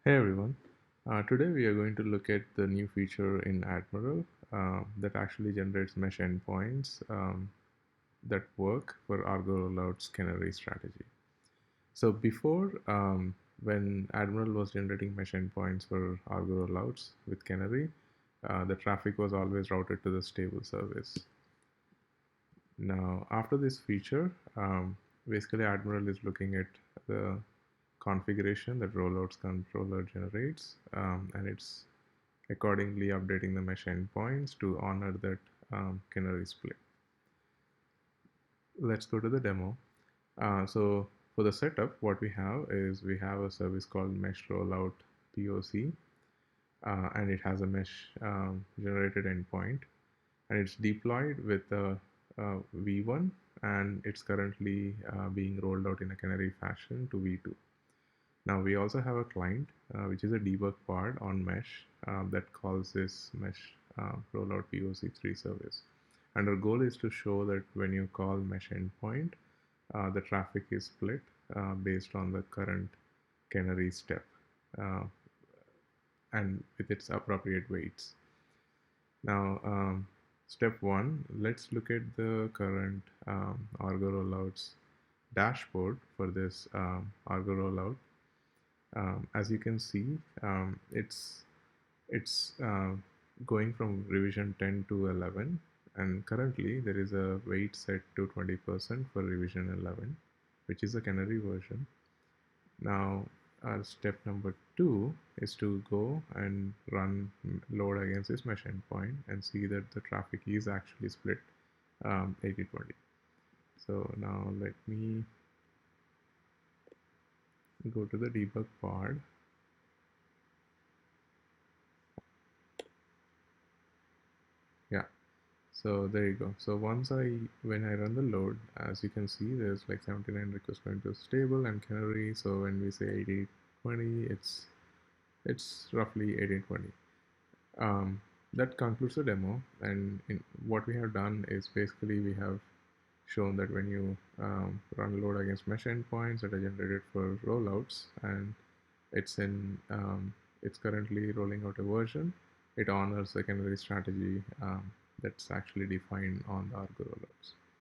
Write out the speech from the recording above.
Hey everyone, today we are going to look at the new feature in Admiral that actually generates mesh endpoints that work for Argo rollouts canary strategy. So before, when Admiral was generating mesh endpoints for Argo rollouts with canary, the traffic was always routed to the stable service. Now, after this feature, basically Admiral is looking at the configuration that rollouts controller generates, and it's accordingly updating the mesh endpoints to honor that canary split. Let's go to the demo. So for the setup, what we have is we have a service called mesh rollout POC, and it has a mesh generated endpoint, and it's deployed with a V1, and it's currently being rolled out in a canary fashion to V2. Now we also have a client, which is a debug part on mesh that calls this mesh rollout POC3 service. And our goal is to show that when you call mesh endpoint, the traffic is split based on the current canary step uh, and with its appropriate weights. Now, step one, let's look at the current Argo rollouts dashboard for this Argo rollout. As you can see, it's going from revision 10 to 11, and currently there is a weight set to 20% for revision 11, which is a canary version. Now, step number 2 is to go and run load against this mesh endpoint and see that the traffic is actually split 80-20. So now let me go to the debug part. Yeah, so there you go. So when I run the load, as you can see, there's like 79 requests going to stable and canary. So when we say 80-20, it's roughly 80-20. That concludes the demo, and what we have done is basically we have shown that when you run load against mesh endpoints that are generated for rollouts, and it's in it's currently rolling out a version, it honors the canary strategy that's actually defined on the Argo rollouts.